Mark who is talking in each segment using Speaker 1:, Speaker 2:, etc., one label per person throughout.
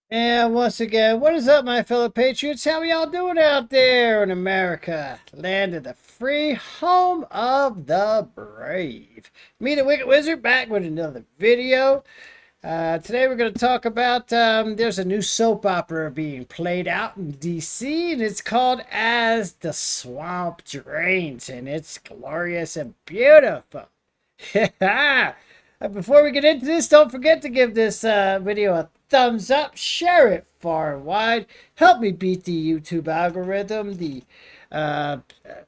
Speaker 1: And once again, what is up, my fellow patriots? How are y'all doing out there in America? Land of the free, home of the brave. Me, the Wicked Wizard, back with another video. Today we're going to talk about, there's a new soap opera being played out in DC, and it's called As the Swamp Drains, and it's glorious and beautiful. Before we get into this, don't forget to give this video a thumbs up, share it far and wide, help me beat the YouTube algorithm, uh,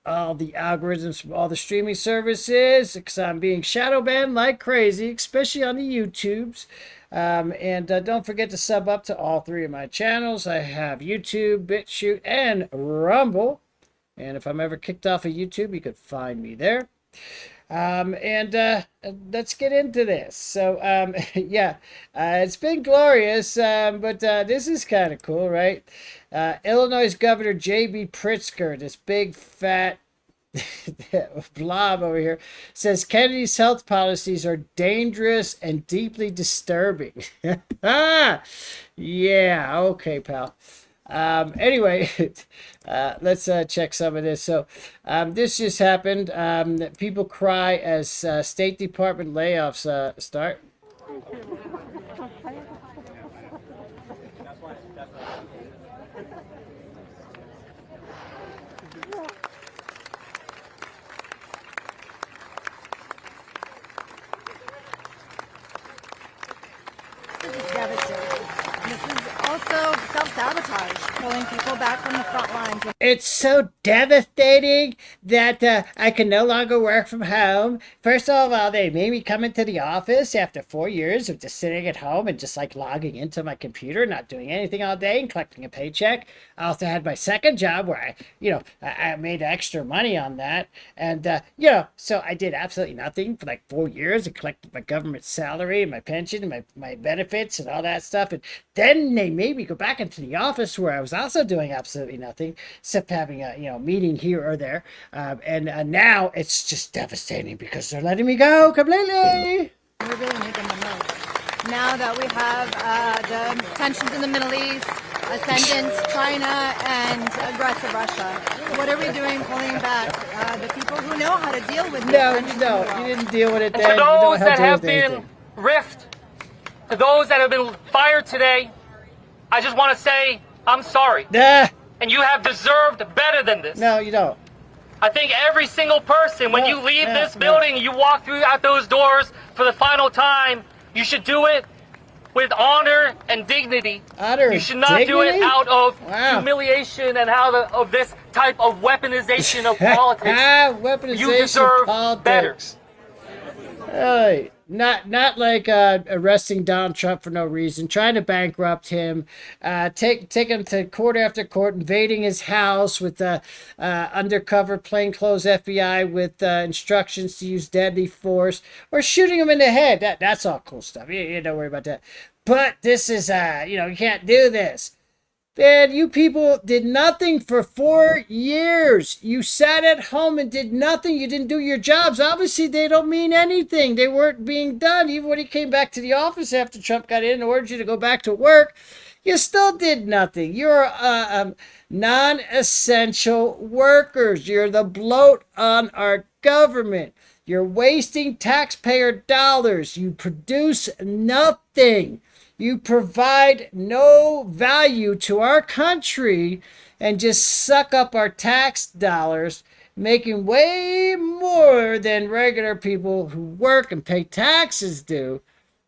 Speaker 1: all the algorithms from all the streaming services, because I'm being shadow banned like crazy, especially on the YouTubes. And don't forget to sub up to all three of my channels. I have YouTube, BitChute, and Rumble. And if I'm ever kicked off of YouTube, you could find me there. And let's get into this. So, yeah, it's been glorious, but this is kind of cool, right? Illinois Governor J.B. Pritzker, this big fat blob over here, says Kennedy's health policies are dangerous and deeply disturbing. Yeah, okay, pal. Anyway, let's check some of this. So, this just happened. People cry as State Department layoffs start.
Speaker 2: This is devastating. This is also self-sabotage, pulling people back from the front lines.
Speaker 1: It's so devastating that I can no longer work from home. First of all, they made me come into the office after 4 years of just sitting at home and just like logging into my computer, not doing anything all day and collecting a paycheck. I also had my second job where I made extra money on that. And, so I did absolutely nothing for like 4 years and collected my government salary and my pension and my benefits and all that stuff. And then they made me go back into the office where I was also doing absolutely nothing except having a meeting here or there. And now it's just devastating because they're letting me go completely.
Speaker 2: We really need them the most. Now that we have the tensions in the Middle East, ascendant China, and aggressive Russia, what are we doing pulling back the people who know how to deal with this?
Speaker 1: No, you didn't deal with it
Speaker 3: And
Speaker 1: then.
Speaker 3: to
Speaker 1: You don't
Speaker 3: those
Speaker 1: have
Speaker 3: that
Speaker 1: to deal
Speaker 3: have
Speaker 1: with
Speaker 3: been
Speaker 1: anything.
Speaker 3: riffed, to those that have been fired today, I just want to say I'm sorry.
Speaker 1: Ah,
Speaker 3: And you have deserved better than this.
Speaker 1: no, you don't.
Speaker 3: I think every single person, when
Speaker 1: No,
Speaker 3: you leave
Speaker 1: no,
Speaker 3: this
Speaker 1: no.
Speaker 3: building, you walk through out those doors for the final time, you should do it with honor and dignity.
Speaker 1: Honor
Speaker 3: You should
Speaker 1: and
Speaker 3: not do it
Speaker 1: dignity?
Speaker 3: out of
Speaker 1: Wow.
Speaker 3: humiliation and of this type of weaponization of politics.
Speaker 1: Weaponization
Speaker 3: You deserve
Speaker 1: politics.
Speaker 3: better.
Speaker 1: Hey, not like arresting Donald Trump for no reason, trying to bankrupt him, take him to court after court, invading his house with undercover plainclothes FBI with instructions to use deadly force, or shooting him in the head. That's all cool stuff. You don't worry about that. But this is you can't do this. Man, you people did nothing for 4 years. You sat at home and did nothing. You didn't do your jobs. Obviously, they don't mean anything. They weren't being done. Even when he came back to the office after Trump got in and ordered you to go back to work, you still did nothing. You're non-essential workers. You're the bloat on our government. You're wasting taxpayer dollars. You produce nothing. You provide no value to our country and just suck up our tax dollars, making way more than regular people who work and pay taxes do,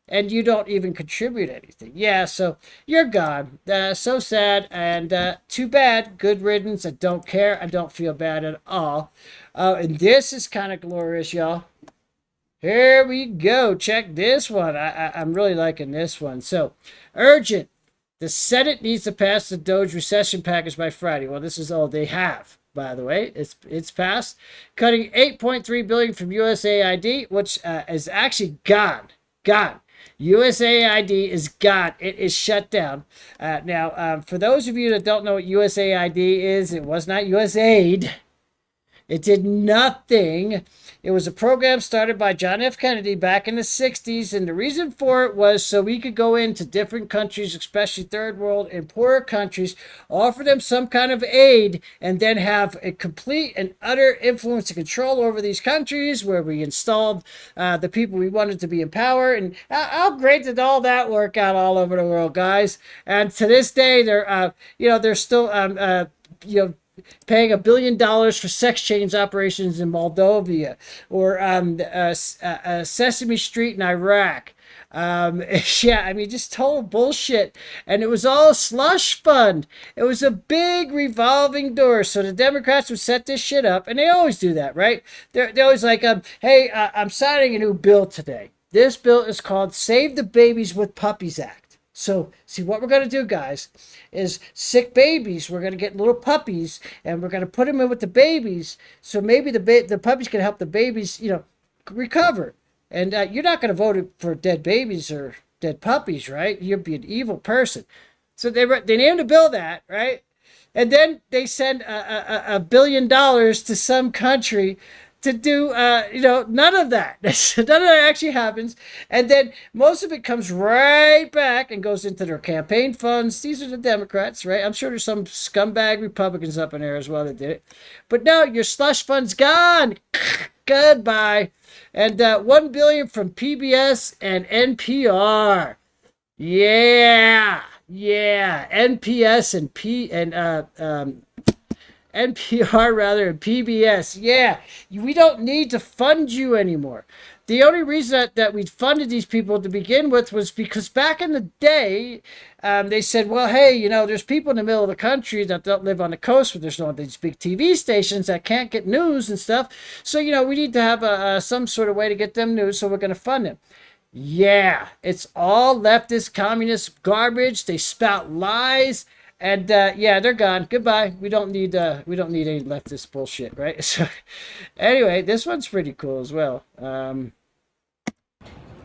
Speaker 1: and you don't even contribute anything. Yeah, so you're gone. So sad, and too bad. Good riddance. I don't care. I don't feel bad at all. And this is kind of glorious, y'all. Here we go. Check this one. I'm really liking this one. So, urgent. The Senate needs to pass the Doge recession package by Friday. Well, this is all they have, by the way. It's passed. Cutting $8.3 billion from USAID, which is actually gone. Gone. USAID is gone. It is shut down. Now, for those of you that don't know what USAID is, it was not USAID. It did nothing. It was a program started by John F. Kennedy back in the 60s, and the reason for it was so we could go into different countries, especially third world and poorer countries, offer them some kind of aid, and then have a complete and utter influence and control over these countries where we installed the people we wanted to be in power. And how great did all that work out all over the world, guys? And to this day, they're still paying $1 billion for sex change operations in Moldova, or Sesame Street in Iraq. Just total bullshit. And it was all slush fund. It was a big revolving door. So the Democrats would set this shit up, and they always do that, right? They're always like, hey, I'm signing a new bill today. This bill is called Save the Babies with Puppies Act. So, see, what we're going to do, guys, is sick babies, we're going to get little puppies, and we're going to put them in with the babies, so maybe the puppies can help the babies, recover. And you're not going to vote for dead babies or dead puppies, right? You'd be an evil person. So they named the bill that, right? And then they send $1 billion to some country to do, none of that. None of that actually happens. And then most of it comes right back and goes into their campaign funds. These are the Democrats, right? I'm sure there's some scumbag Republicans up in there as well that did it. But no, your slush fund's gone. Goodbye. And $1 billion from PBS and NPR. Yeah. NPS and NPR rather, and PBS. Yeah, we don't need to fund you anymore. The only reason that we funded these people to begin with was because back in the day, they said, well, hey, there's people in the middle of the country that don't live on the coast where there's no these big TV stations that can't get news and stuff. So, we need to have some sort of way to get them news, so we're going to fund them. Yeah, it's all leftist, communist garbage. They spout lies. And they're gone. Goodbye. We don't need any leftist bullshit, right? So, anyway, this one's pretty cool as well.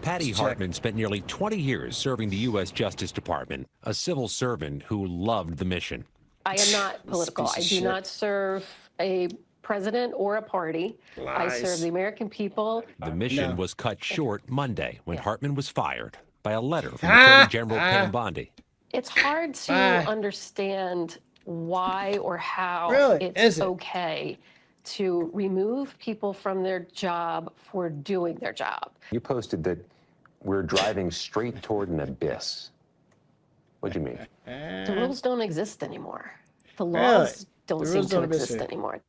Speaker 4: Patty Hartman spent nearly 20 years serving the U.S. Justice Department, a civil servant who loved the mission.
Speaker 5: I am not political. I do not serve a president or a party.
Speaker 1: Lies.
Speaker 5: I serve the American people.
Speaker 4: The mission was cut short Monday when Hartman was fired by a letter from Attorney General Pam Bondi.
Speaker 5: It's hard to understand why or how it's okay to remove people from their job for doing their job.
Speaker 6: You posted that we're driving straight toward an abyss. What do you mean?
Speaker 5: The rules don't exist anymore. The laws don't seem to exist anymore.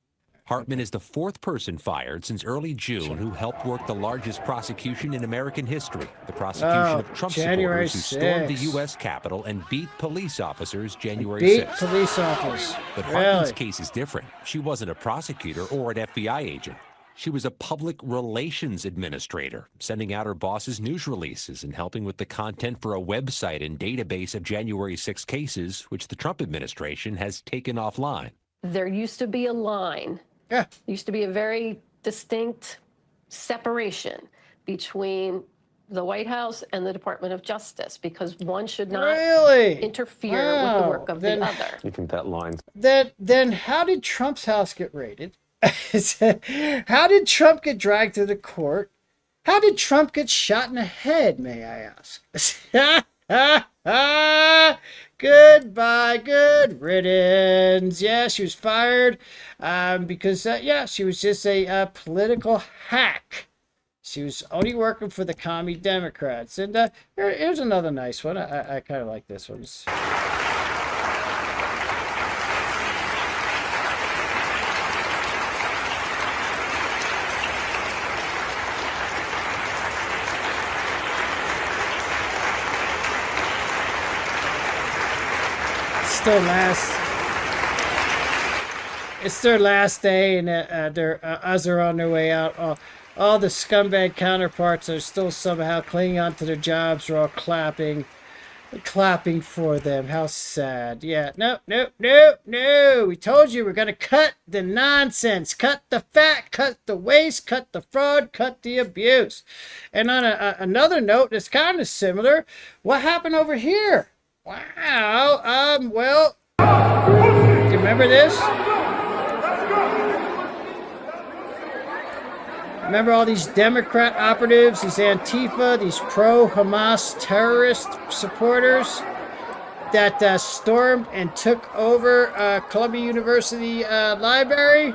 Speaker 4: Hartman is the fourth person fired since early June who helped work the largest prosecution in American history, the prosecution of Trump supporters who stormed the U.S. Capitol and beat police officers January 6th.
Speaker 1: Police officers.
Speaker 4: But Hartman's case is different. She wasn't a prosecutor or an FBI agent. She was a public relations administrator, sending out her boss's news releases and helping with the content for a website and database of January 6 cases, which the Trump administration has taken offline.
Speaker 5: There used to be a line. There used to be a very distinct separation between the White House and the Department of Justice because one should not interfere with the work of the other.
Speaker 6: You think that line?
Speaker 1: Then how did Trump's house get raided? How did Trump get dragged to the court? How did Trump get shot in the head, may I ask? Goodbye, good riddance. Yeah, she was fired because, she was just a political hack. She was only working for the Commie Democrats. And here's another nice one. I kind of like this one. It's their last day, and as they're on their way out, all the scumbag counterparts are still somehow clinging on to their jobs. Are all clapping for them. How sad. Yeah, no. We told you we're gonna cut the nonsense, cut the fat, cut the waste, cut the fraud, cut the abuse. And on another note that's kind of similar, what happened over here? Wow. Do you remember this? Remember all these Democrat operatives, these Antifa, these pro-Hamas terrorist supporters that stormed and took over Columbia University library?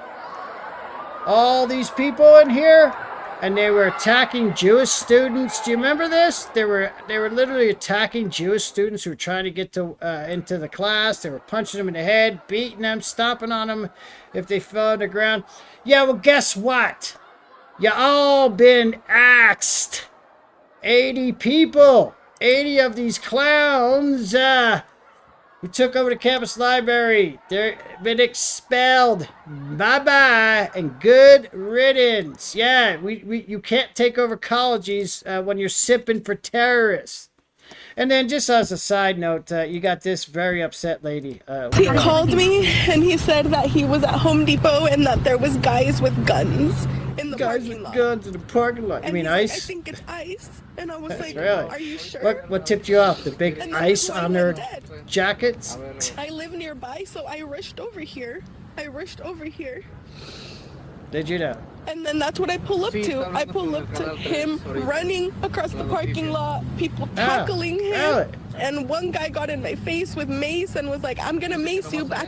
Speaker 1: All these people in here, and they were attacking Jewish students. Do you remember this? They were literally attacking Jewish students who were trying to get to into the class. They were punching them in the head, beating them, stomping on them if they fell on the ground. Yeah, well, guess what? You all been axed. 80 people, 80 of these clowns who took over the campus library. They've been expelled. Bye-bye and good riddance. Yeah, you can't take over colleges when you're sipping for terrorists. And then just as a side note, you got this very upset lady.
Speaker 7: He called me and he said that he was at Home Depot and that there was guys with guns in the parking lot.
Speaker 1: Guns in the parking lot. You mean ice?
Speaker 7: Like, I think it's ice. And I was like,
Speaker 1: really?
Speaker 7: Are you sure?
Speaker 1: What tipped you off? The big ice on their jackets?
Speaker 7: I live nearby, so I rushed over here.
Speaker 1: Did you know?
Speaker 7: And then that's what I pull up to. I pull up to him running across the parking lot, people tackling him.
Speaker 1: Really?
Speaker 7: And one guy got in my face with mace and was like, I'm gonna mace you back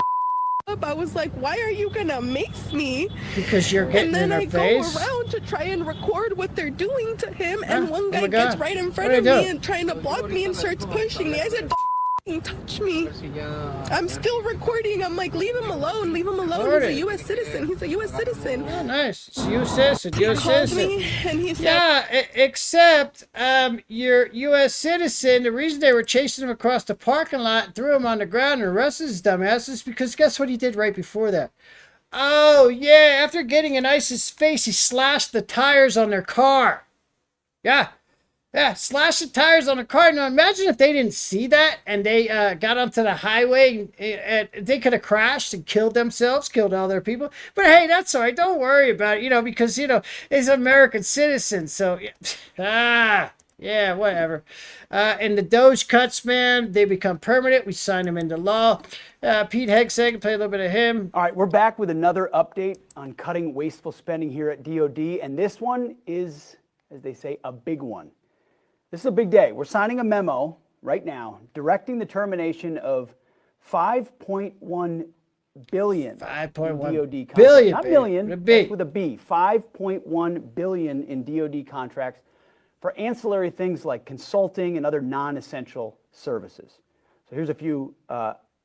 Speaker 7: up. I was like, why are you gonna mace me?
Speaker 1: Because you're getting in their face?
Speaker 7: And then I go around to try and record what they're doing to him, and one guy gets right in front of me and trying to block me and starts pushing me. I said, don't touch me. I'm still recording. I'm like, leave him alone. He's a U.S. citizen. He's a U.S. citizen.
Speaker 1: Oh, nice. It's a U.S. citizen.
Speaker 7: He called me and he said,
Speaker 1: yeah, except your U.S. citizen, the reason they were chasing him across the parking lot and threw him on the ground and arrested his dumbass is because guess what he did right before that? Oh, yeah, after getting in ISIS's face, he slashed the tires on their car. Yeah, slash the tires on the car. Now, imagine if they didn't see that and they got onto the highway and they could have crashed and killed themselves, killed all their people. But hey, that's all right. Don't worry about it, because, he's an American citizen. So, yeah, whatever. And the Doge Cuts, man, they become permanent. We sign them into law. Pete Hegseth, play a little bit of him.
Speaker 8: All right, we're back with another update on cutting wasteful spending here at DOD. And this one is, as they say, a big one. This is a big day. We're signing a memo right now directing the termination of $5.1 billion.
Speaker 1: $5.1
Speaker 8: DOD
Speaker 1: billion.
Speaker 8: Not million,
Speaker 1: with a B.
Speaker 8: that's with a B. $5.1 billion in DOD contracts for ancillary things like consulting and other non-essential services. So here's a few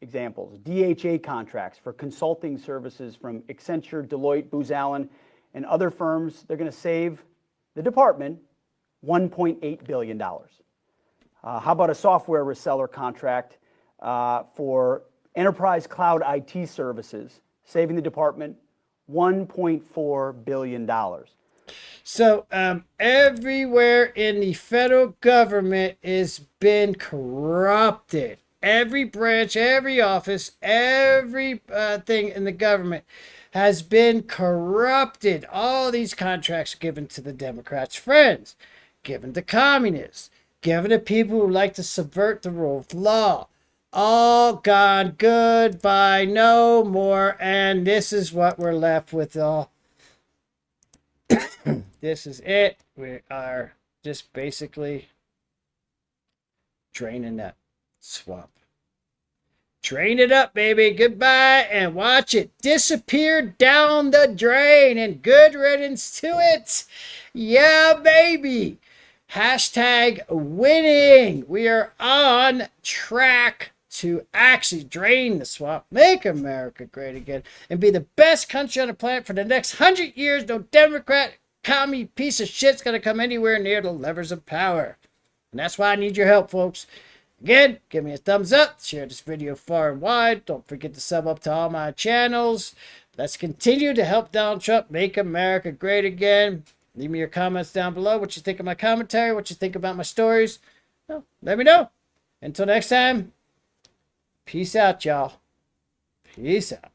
Speaker 8: examples. DHA contracts for consulting services from Accenture, Deloitte, Booz Allen, and other firms. They're going to save the department $1.8 billion. How about a software reseller contract for enterprise cloud IT services, saving the department $1.4 billion.
Speaker 1: So everywhere in the federal government has been corrupted. Every branch, every office, every thing in the government has been corrupted. All these contracts given to the Democrats' friends, given to communists, given to people who like to subvert the rule of law. All gone, goodbye, no more. And this is what we're left with. All this is it. We are just basically draining that swamp. Drain it up, baby. Goodbye, and watch it disappear down the drain, and good riddance to it. Yeah, baby. Hashtag winning. We are on track to actually drain the swamp, make America great again, and be the best country on the planet for the next 100 years. No Democrat, commie piece of shit's going to come anywhere near the levers of power. And that's why I need your help, folks. Again, give me a thumbs up, share this video far and wide. Don't forget to sub up to all my channels. Let's continue to help Donald Trump make America great again. Leave me your comments down below, what you think of my commentary, what you think about my stories. Well, let me know. Until next time, peace out, y'all. Peace out.